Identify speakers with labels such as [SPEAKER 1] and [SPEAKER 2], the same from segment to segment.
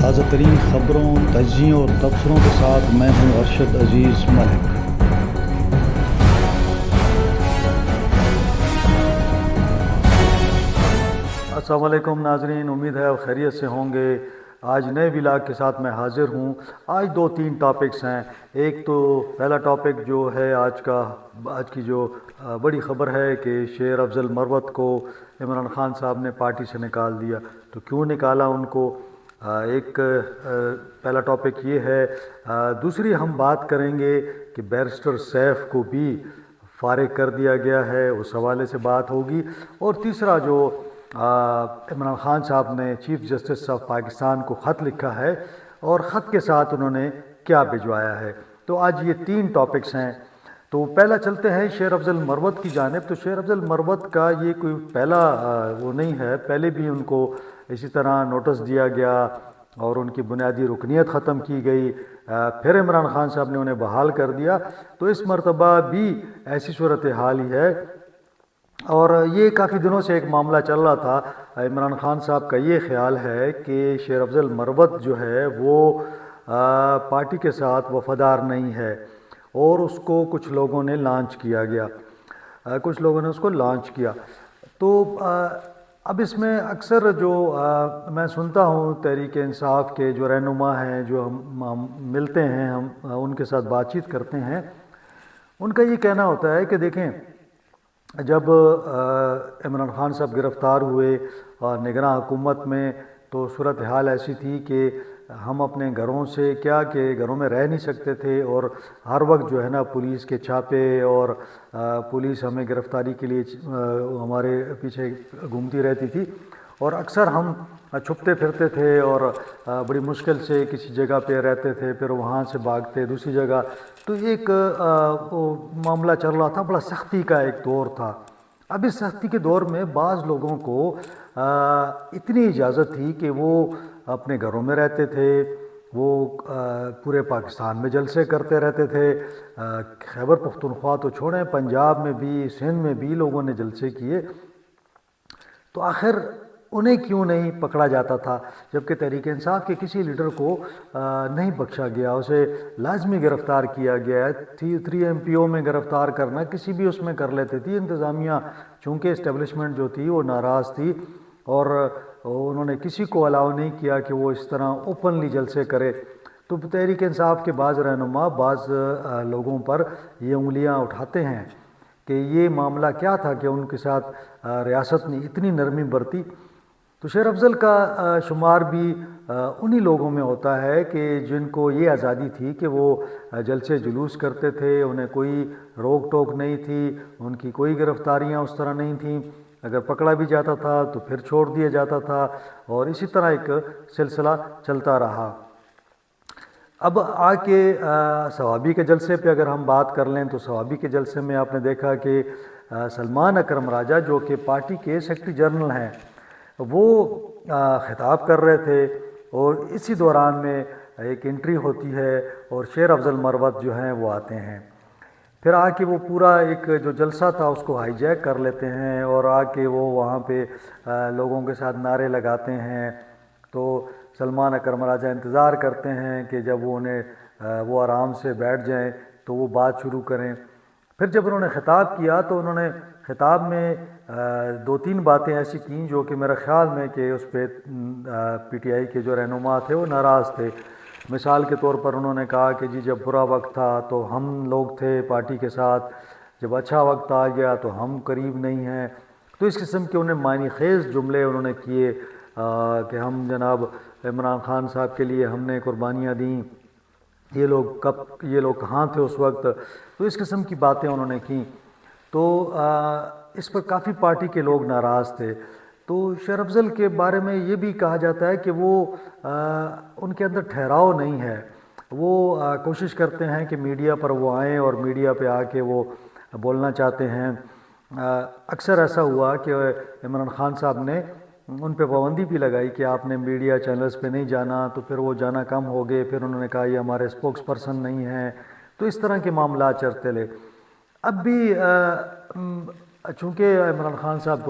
[SPEAKER 1] تازہ ترین خبروں، تجزیوں اور تبصروں کے ساتھ میں ہوں ارشد عزیز ملک۔ السلام علیکم ناظرین، امید ہے آپ خیریت سے ہوں گے۔ آج نئے ولاگ کے ساتھ میں حاضر ہوں۔ آج 2-3 ٹاپکس ہیں۔ ایک تو پہلا ٹاپک جو ہے آج کی جو بڑی خبر ہے کہ شیر افضل مروت کو عمران خان صاحب نے پارٹی سے نکال دیا۔ تو کیوں نکالا ان کو؟ ایک پہلا ٹاپک یہ ہے۔ دوسری ہم بات کریں گے کہ بیرسٹر سیف کو بھی فارغ کر دیا گیا ہے، اس حوالے سے بات ہوگی۔ اور تیسرا جو عمران خان صاحب نے چیف جسٹس آف پاکستان کو خط لکھا ہے اور خط کے ساتھ انہوں نے کیا بھجوایا ہے۔ تو آج یہ 3 ٹاپکس ہیں۔ تو پہلا چلتے ہیں شیر افضل مروت کی جانب۔ تو شیر افضل مروت کا یہ کوئی پہلا وہ نہیں ہے، پہلے بھی ان کو اسی طرح نوٹس دیا گیا اور ان کی بنیادی رکنیت ختم کی گئی، پھر عمران خان صاحب نے انہیں بحال کر دیا۔ تو اس مرتبہ بھی ایسی صورتحال ہی ہے، اور یہ کافی دنوں سے ایک معاملہ چل رہا تھا۔ عمران خان صاحب کا یہ خیال ہے کہ شیر افضل مروت جو ہے وہ پارٹی کے ساتھ وفادار نہیں ہے، اور اس کو کچھ لوگوں نے لانچ کیا گیا، کچھ لوگوں نے اس کو لانچ کیا۔ تو اب اس میں اکثر جو میں سنتا ہوں تحریک انصاف کے جو رہنما ہیں، جو ہم ملتے ہیں، ہم ان کے ساتھ بات چیت کرتے ہیں، ان کا یہ کہنا ہوتا ہے کہ دیکھیں، جب عمران خان صاحب گرفتار ہوئے نگراں حکومت میں، تو صورتحال ایسی تھی کہ ہم اپنے گھروں سے کیا کہ گھروں میں رہ نہیں سکتے تھے، اور ہر وقت جو ہے نا پولیس کے چھاپے اور پولیس ہمیں گرفتاری کے لیے ہمارے پیچھے گھومتی رہتی تھی، اور اکثر ہم چھپتے پھرتے تھے اور بڑی مشکل سے کسی جگہ پہ رہتے تھے، پھر وہاں سے بھاگتے دوسری جگہ۔ تو ایک معاملہ چل رہا تھا، بڑا سختی کا ایک دور تھا۔ اب اس سختی کے دور میں بعض لوگوں کو اتنی اجازت تھی کہ وہ اپنے گھروں میں رہتے تھے، وہ پورے پاکستان میں جلسے کرتے رہتے تھے۔ خیبر پختونخوا تو چھوڑیں، پنجاب میں بھی، سندھ میں بھی لوگوں نے جلسے کیے۔ تو آخر انہیں کیوں نہیں پکڑا جاتا تھا، جبکہ تحریک انصاف کے کسی لیڈر کو نہیں بخشا گیا، اسے لازمی گرفتار کیا گیا ہے۔ 3 MPO میں گرفتار کرنا کسی بھی اس میں کر لیتے تھی۔ انتظامیہ چونکہ اسٹیبلشمنٹ جو تھی وہ ناراض تھی، اور انہوں نے کسی کو الاؤ نہیں کیا کہ وہ اس طرح اوپنلی جلسے کرے۔ تو تحریک انصاف کے بعض رہنما بعض لوگوں پر یہ انگلیاں اٹھاتے ہیں کہ یہ معاملہ کیا تھا کہ ان کے ساتھ ریاست نے اتنی نرمی برتی۔ تو شیر افضل کا شمار بھی انہی لوگوں میں ہوتا ہے کہ جن کو یہ آزادی تھی کہ وہ جلسے جلوس کرتے تھے، انہیں کوئی روک ٹوک نہیں تھی، ان کی کوئی گرفتاریاں اس طرح نہیں تھیں، اگر پکڑا بھی جاتا تھا تو پھر چھوڑ دیا جاتا تھا، اور اسی طرح ایک سلسلہ چلتا رہا۔ اب آ کے صوابی کے جلسے پہ اگر ہم بات کر لیں، تو صوابی کے جلسے میں آپ نے دیکھا کہ سلمان اکرم راجہ جو کہ پارٹی کے سیکرٹری جنرل ہیں، وہ خطاب کر رہے تھے، اور اسی دوران میں ایک انٹری ہوتی ہے اور شیر افضل مروت جو ہیں وہ آتے ہیں، پھر آ کے وہ پورا ایک جو جلسہ تھا اس کو ہائی جیک کر لیتے ہیں، اور آ کے وہ وہاں پہ لوگوں کے ساتھ نعرے لگاتے ہیں۔ تو سلمان اکرم راجہ انتظار کرتے ہیں کہ جب وہ آرام سے بیٹھ جائیں تو وہ بات شروع کریں۔ پھر جب انہوں نے خطاب کیا تو انہوں نے خطاب میں 2-3 باتیں ایسی کیں جو کہ میرے خیال میں کہ اس پہ PTI کے جو رہنما تھے وہ ناراض تھے۔ مثال کے طور پر انہوں نے کہا کہ جی جب برا وقت تھا تو ہم لوگ تھے پارٹی کے ساتھ، جب اچھا وقت آ گیا تو ہم قریب نہیں ہیں۔ تو اس قسم کے انہیں معنی خیز جملے انہوں نے کیے کہ ہم جناب عمران خان صاحب کے لیے ہم نے قربانیاں دیں، یہ لوگ کہاں تھے اس وقت۔ تو اس قسم کی باتیں انہوں نے کیں، تو اس پر کافی پارٹی کے لوگ ناراض تھے۔ تو شیر افضل کے بارے میں یہ بھی کہا جاتا ہے کہ وہ ان کے اندر ٹھہراؤ نہیں ہے، وہ کوشش کرتے ہیں کہ میڈیا پر وہ آئیں اور میڈیا پہ آ کے وہ بولنا چاہتے ہیں۔ اکثر ایسا ہوا کہ عمران خان صاحب نے ان پہ پابندی بھی لگائی کہ آپ نے میڈیا چینلز پہ نہیں جانا، تو پھر وہ جانا کم ہو گئے، پھر انہوں نے کہا یہ ہمارے اسپوکس پرسن نہیں ہیں۔ تو اس طرح کے معاملات چلتے رہے۔ اب بھی چونکہ عمران خان صاحب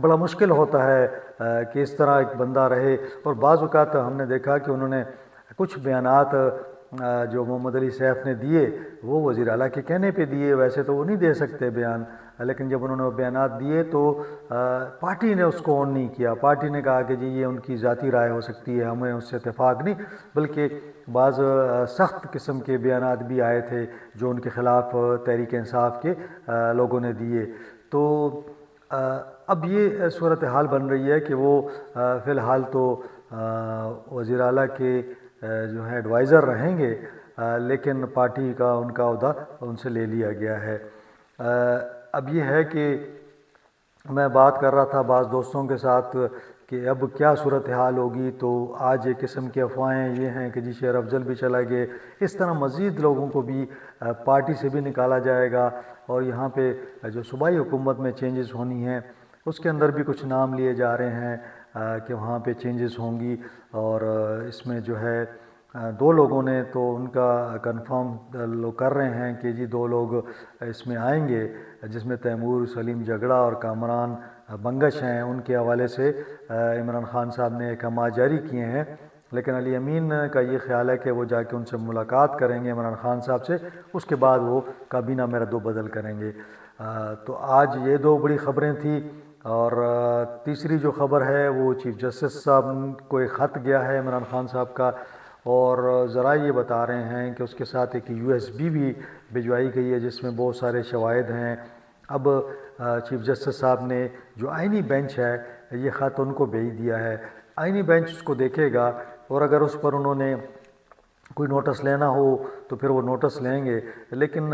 [SPEAKER 1] بڑا مشکل ہوتا ہے کہ اس طرح ایک بندہ رہے، اور بعض اوقات ہم نے دیکھا کہ انہوں نے کچھ بیانات جو محمد علی سیف نے دیے وہ وزیر اعلیٰ کے کہنے پہ دیے، ویسے تو وہ نہیں دے سکتے بیان، لیکن جب انہوں نے وہ بیانات دیے تو پارٹی نے اس کو آن نہیں کیا، پارٹی نے کہا کہ جی یہ ان کی ذاتی رائے ہو سکتی ہے، ہمیں اس سے اتفاق نہیں، بلکہ بعض سخت قسم کے بیانات بھی آئے تھے جو ان کے خلاف تحریک انصاف کے لوگوں نے دیے۔ تو اب یہ صورتحال بن رہی ہے کہ وہ فی الحال تو وزیر اعلیٰ کے جو ہے ایڈوائزر رہیں گے، لیکن پارٹی کا ان کا عہدہ ان سے لے لیا گیا ہے۔ اب یہ ہے کہ میں بات کر رہا تھا بعض دوستوں کے ساتھ کہ اب کیا صورتحال ہوگی، تو آج ایک قسم کی افواہیں یہ ہیں کہ جی شیر افضل بھی چلا گئے، اس طرح مزید لوگوں کو بھی پارٹی سے بھی نکالا جائے گا، اور یہاں پہ جو صوبائی حکومت میں چینجز ہونی ہیں اس کے اندر بھی کچھ نام لیے جا رہے ہیں کہ وہاں پہ چینجز ہوں گی، اور اس میں جو ہے دو لوگوں نے تو ان کا کنفرم لوگ کر رہے ہیں کہ جی دو لوگ اس میں آئیں گے، جس میں تیمور سلیم جگڑا اور کامران بنگش ہیں، ان کے حوالے سے عمران خان صاحب نے احکامات جاری کیے ہیں، لیکن علی امین کا یہ خیال ہے کہ وہ جا کے ان سے ملاقات کریں گے عمران خان صاحب سے، اس کے بعد وہ کابینہ میں رد و بدل کریں گے۔ تو آج یہ دو بڑی خبریں تھیں، اور تیسری جو خبر ہے وہ چیف جسٹس صاحب کو ایک خط گیا ہے عمران خان صاحب کا، اور ذرائع یہ بتا رہے ہیں کہ اس کے ساتھ ایک USB بھی بھجوائی گئی ہے جس میں بہت سارے شواہد ہیں۔ اب چیف جسٹس صاحب نے جو آئینی بینچ ہے یہ خط ان کو بھیج دیا ہے، آئینی بینچ اس کو دیکھے گا، اور اگر اس پر انہوں نے کوئی نوٹس لینا ہو تو پھر وہ نوٹس لیں گے، لیکن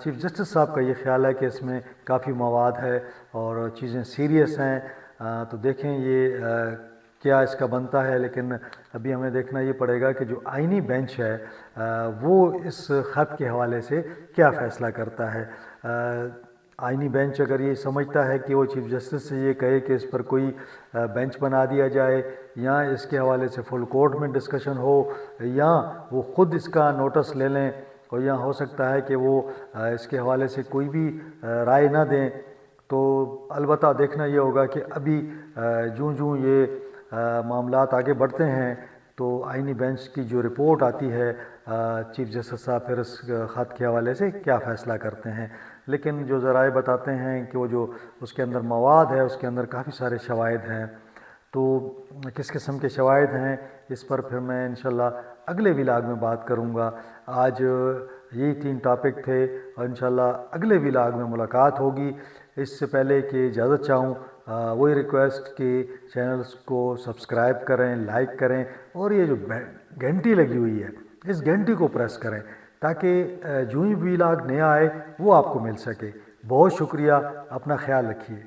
[SPEAKER 1] چیف جسٹس صاحب کا یہ خیال ہے کہ اس میں کافی مواد ہے اور چیزیں سیریس ہیں، تو دیکھیں یہ کیا اس کا بنتا ہے، لیکن ابھی ہمیں دیکھنا یہ پڑے گا کہ جو آئینی بینچ ہے وہ اس خط کے حوالے سے کیا فیصلہ کرتا ہے۔ آئینی بینچ اگر یہ سمجھتا ہے کہ وہ چیف جسٹس سے یہ کہے کہ اس پر کوئی بینچ بنا دیا جائے، یا اس کے حوالے سے فل کورٹ میں ڈسکشن ہو، یا وہ خود اس کا نوٹس لے لیں، اور یا ہو سکتا ہے کہ وہ اس کے حوالے سے کوئی بھی رائے نہ دیں، تو البتہ دیکھنا یہ ہوگا کہ ابھی جوں یہ معاملات آگے بڑھتے ہیں تو آئینی بینچ کی جو رپورٹ آتی ہے چیف جسٹس صاحب پھر اس خط کے حوالے سے کیا فیصلہ کرتے ہیں، لیکن جو ذرائع بتاتے ہیں کہ وہ جو اس کے اندر مواد ہے اس کے اندر کافی سارے شواہد ہیں، تو کس قسم کے شواہد ہیں اس پر پھر میں انشاءاللہ اگلے ولاگ میں بات کروں گا۔ آج یہی 3 ٹاپک تھے، اور انشاءاللہ اگلے ولاگ میں ملاقات ہوگی۔ اس سے پہلے کہ اجازت چاہوں وہی ریکویسٹ کہ چینلز کو سبسکرائب کریں، لائک کریں، اور یہ جو گھنٹی لگی ہوئی ہے اس گھنٹی کو پریس کریں تاکہ جو ہی ولاگ نیا آئے وہ آپ کو مل سکے۔ بہت شکریہ، اپنا خیال رکھیے۔